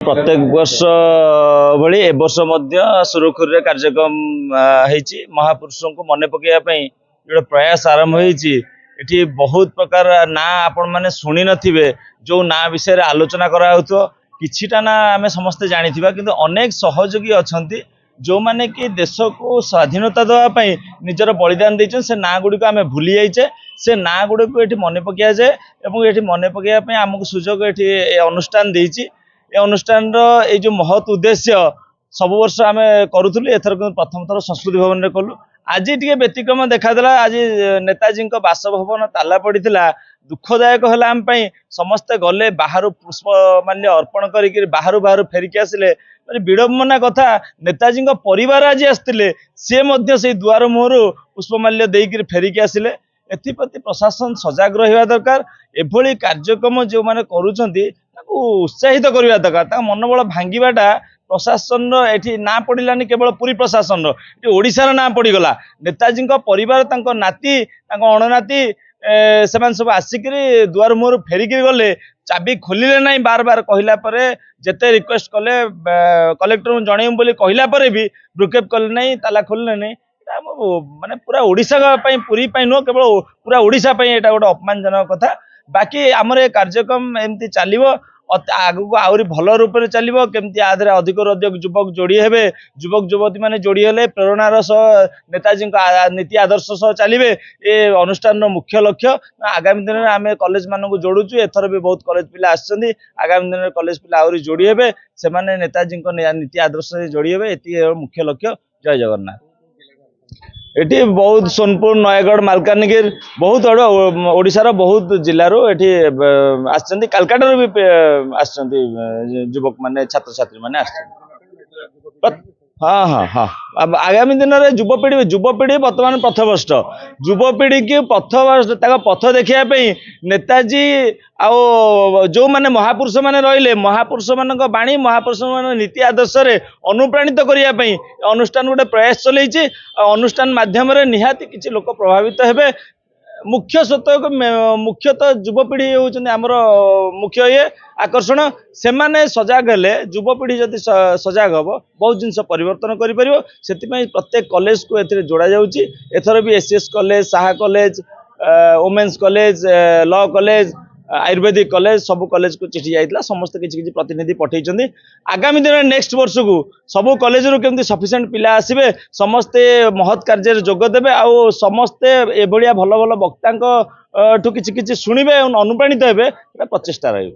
प्रत्येक वर्ष भली ए वर्ष सुरखुरी कार्यक्रम होती महापुरुषों को मन पकड़ापी जो प्रयास आरंभ होती बहुत प्रकार ना आपण मैंने शुणी नथिबे जो ना विषय आलोचना करा किछिटा ना आम समस्ते जानिथिबा किंतु अनेक सहयोगी अछंती जो माने कि देश को स्वाधीनता देवाई निजर बलिदान देछन से ना गुडी को आम भूली जाइए से ना गुडी को ये मन पकड़ा जाए और ये मन पकड़ापी आमको सुजोग ये अनुष्ठान देछि ए अनुष्ठान जो महत् उद्देश्य सब वर्ष आम करूँ एथर प्रथम थर संस्कृति भवन में कलु आज टे व्यतिक्रम देखादेला आज नेताजी बासभवन ताला पड़ा दुखदायक है आम समस्ते गले बाहर पुष्पमाल्य अर्पण कर बाहर बाहर फेरिकी आसिले विडंबना कथा नेताजी परिवार आज आसते सी से दुआर मुहर पुष्पमाल्य देकर फेरिकी आसिले एप्रति प्रशासन सजग रहा दरकार एभली कार्यक्रम जो मैंने करुँच उत्साहित करवा दरकार मनोबल भांगीबाटा प्रशासन एठी ना पड़ानी केवल पुरी प्रशासन ओडिशार ना पड़गला नेताजी परिवार नाती अणनाती से सब आसिक दुआर मुहर फेरिक गले चाबी खोलिले ना बार बार कहला जिते रिक्वेस्ट कले कलेक्टर जन बोली कहला भी ब्रुकेप कले ना ताला खोलिले नहीं माने पूरा ओडिशा पुरी नुह केवल पूरा ओडिशा एटा गोटे अपमानजनक कथा बाकी आमर ये कार्यक्रम एमती चलो आग को आहरी भल रूप से चलो केमती आधे अधिक अधिक युवक जोड़ी हे युवक युवती मैंने जोड़ी हेले प्रेरणार सह नेताजी नीति आदर्श सह चलिए ये अनुष्ठान मुख्य लक्ष्य आगामी दिन में आम कॉलेज मान को जोड़ुचु एथर भी बहुत कॉलेज पिला आगामी दिन में कॉलेज पिला आहरी जोड़ी हे से नेताजी नीति आदर्श से जोड़ी हे ये मुख्य लक्ष्य। जय जगन्नाथ। एटी बहुत सोनपुर नयगढ़ मालकानगिरी बहुत आड़ ओडिशार बहुत जिलूर ये आसचंती कालकाटार भी आसचंती युवक माने छात्र छात्री माने आसचंती। हाँ हाँ हाँ आगामी दिन में युवपीढ़ी बर्तमान पथभ्रष्ट युवपीढ़ी की पथ देखापी नेताजी आउ जो माने महापुरुष माने रहिले महापुरुष मान बाणी महापुरुष मान नीति आदर्श अनुप्राणित करने अनुष्ठान गोटे प्रयास चलती अनुष्ठान माध्यम निहाती किसी लोक प्रभावित हेबे मुख्य स्रोत मुख्यतः युवपीढ़ी होउछन हमर मुख्य ये आकर्षण से माने सजग हेले युवपीढ़ी जदि सजग हम बहुत जिनस परिवर्तन कर प्रत्येक कॉलेज को ए जोड़ा जाउची एथर भी SS college Saha college women's college law college Ayurvedic college सब कॉलेज को चिठी जाइए समस्त किसी प्रतिनिधि पठे आगामी दिन में नेक्स्ट वर्ष को सब कॉलेज रू केमती सफिशिएंट पिला आसबे समस्ते महत् कार्य जोगदेवे आउ समस्ते एभलिया भल भल वक्ता ठू किसी शुणे अनुप्राणित हे प्रचेषा रही।